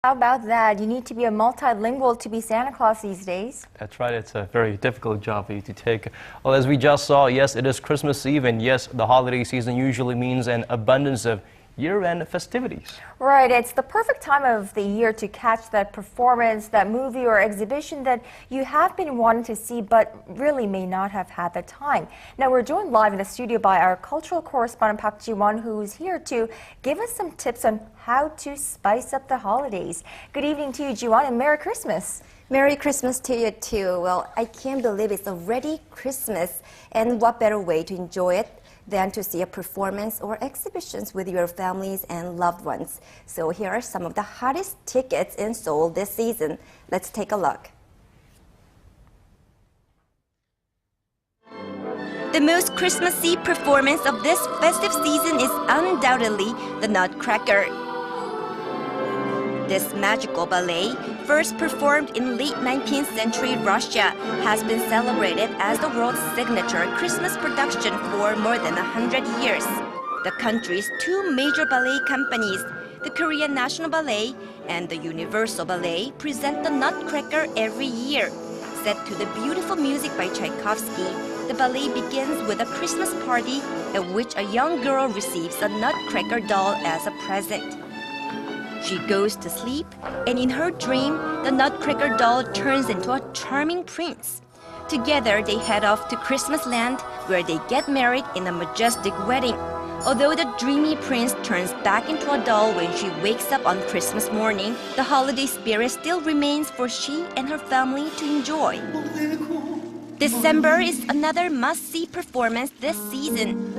How about that? You need to be a multilingual to be Santa Claus these days. That's right. It's a very difficult job for you to take. Well, as we just saw, yes, it is Christmas Eve, and yes, the holiday season usually means an abundance of year-end festivities. Right, it's the perfect time of the year to catch that performance, that movie or exhibition that you have been wanting to see but really may not have had the time. Now we're joined live in the studio by our cultural correspondent Park Ji-won, who's here to give us some tips on how to spice up the holidays. Good evening to you, Ji-won, and Merry Christmas. Merry Christmas to you too. Well, I can't believe it's already Christmas, and what better way to enjoy it than to see a performance or exhibitions with your families and loved ones. So here are some of the hottest tickets in Seoul this season. Let's take a look. The most Christmassy performance of this festive season is undoubtedly the Nutcracker. This magical ballet, first performed in late 19th century Russia, has been celebrated as the world's signature Christmas production for more than 100 years. The country's two major ballet companies, the Korean National Ballet and the Universal Ballet, present the Nutcracker every year. Set to the beautiful music by Tchaikovsky, the ballet begins with a Christmas party at which a young girl receives a Nutcracker doll as a present. She goes to sleep, and in her dream, the Nutcracker doll turns into a charming prince. Together, they head off to Christmas land, where they get married in a majestic wedding. Although the dreamy prince turns back into a doll when she wakes up on Christmas morning, the holiday spirit still remains for she and her family to enjoy. December is another must-see performance this season.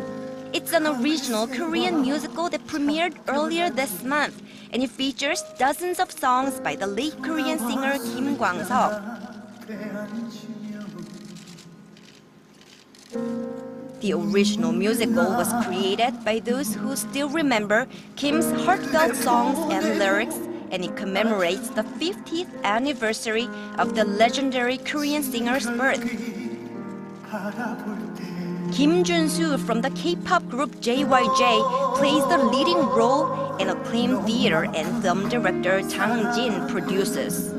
It's an original Korean musical that premiered earlier this month, and it features dozens of songs by the late Korean singer Kim Kwang-seok. The original musical was created by those who still remember Kim's heartfelt songs and lyrics, and it commemorates the 50th anniversary of the legendary Korean singer's birth. Kim Jun-soo from the K-pop group JYJ plays the leading role, and acclaimed theater and film director Jang Jin produces.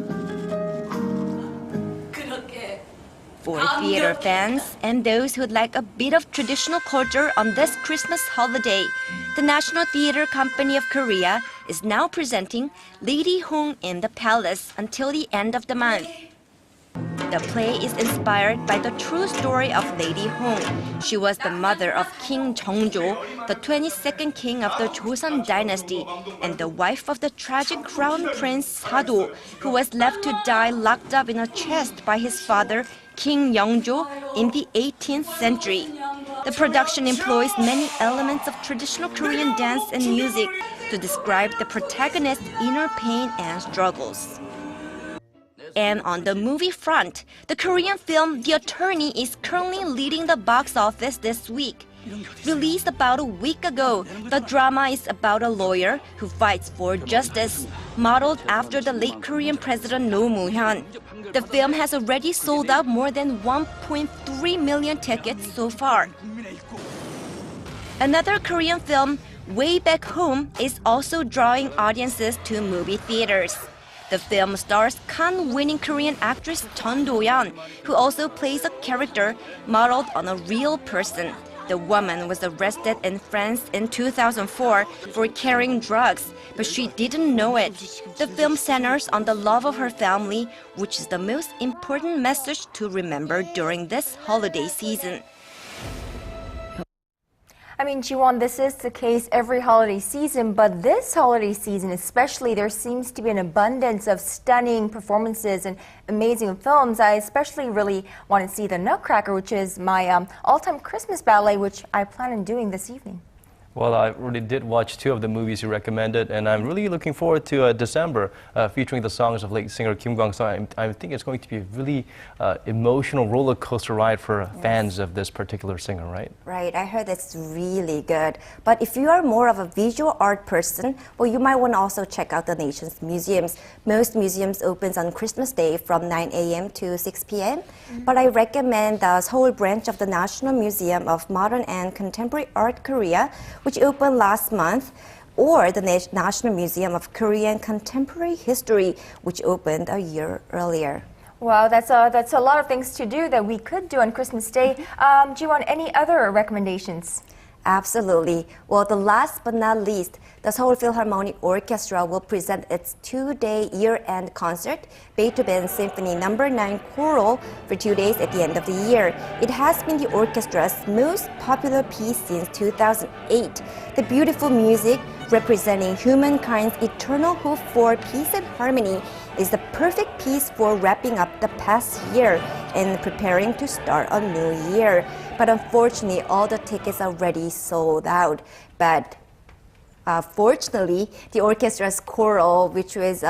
For theater fans and those who'd like a bit of traditional culture on this Christmas holiday, the National Theatre Company of Korea is now presenting Lady Hong in the Palace until the end of the month. The play is inspired by the true story of Lady Hong. She was the mother of King Jeongjo, the 22nd king of the Joseon dynasty, and the wife of the tragic crown prince Sado, who was left to die locked up in a chest by his father, King Yeongjo, in the 18th century. The production employs many elements of traditional Korean dance and music to describe the protagonist's inner pain and struggles. And on the movie front, the Korean film The Attorney is currently leading the box office this week. Released about a week ago, the drama is about a lawyer who fights for justice, modeled after the late Korean President Roh Moo-hyun. The film has already sold out more than 1.3 million tickets so far. Another Korean film, Way Back Home, is also drawing audiences to movie theaters. The film stars Cannes-winning Korean actress Chun Do-yeon, who also plays a character modeled on a real person. The woman was arrested in France in 2004 for carrying drugs, but she didn't know it. The film centers on the love of her family, which is the most important message to remember during this holiday season. I mean, Ji-won, this is the case every holiday season, but this holiday season especially, there seems to be an abundance of stunning performances and amazing films. I especially really want to see the Nutcracker, which is my all-time Christmas ballet, which I plan on doing this evening. Well, I really did watch two of the movies you recommended, and I'm really looking forward to December, featuring the songs of late singer Kim Kwang-seok. I think it's going to be a really emotional roller coaster ride for fans of this particular singer, right? Right, I heard it's really good. But if you are more of a visual art person, well, you might want to also check out the nation's museums. Most museums opens on Christmas Day from 9 a.m. to 6 p.m. But I recommend the Seoul branch of the National Museum of Modern and Contemporary Art Korea, which opened last month. or the National Museum of Korean Contemporary History, which opened a year earlier. Wow, that's a lot of things to do that we could do on Christmas Day. Do you want any other recommendations? Absolutely. Well, the last but not least, the Seoul Philharmonic Orchestra will present its two-day year-end concert, Beethoven Symphony No. 9 Choral, for 2 days at the end of the year. It has been the orchestra's most popular piece since 2008. The beautiful music, representing humankind's eternal hope for peace and harmony, is the perfect piece for wrapping up the past year and preparing to start a new year. But unfortunately, all the tickets are already sold out. But fortunately, the orchestra's choral, which was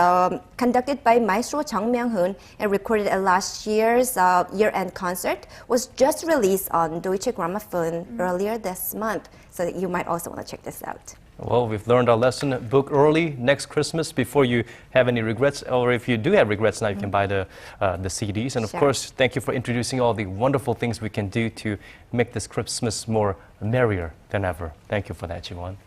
conducted by Maestro Jang Myung-hoon and recorded at last year's year-end concert, was just released on Deutsche Grammophon earlier this month. So you might also want to check this out. Well, we've learned our lesson. Book early next Christmas before you have any regrets, or if you do have regrets now, you can buy the CDs. And of course, thank you for introducing all the wonderful things we can do to make this Christmas more merrier than ever. Thank you for that, Jiwon.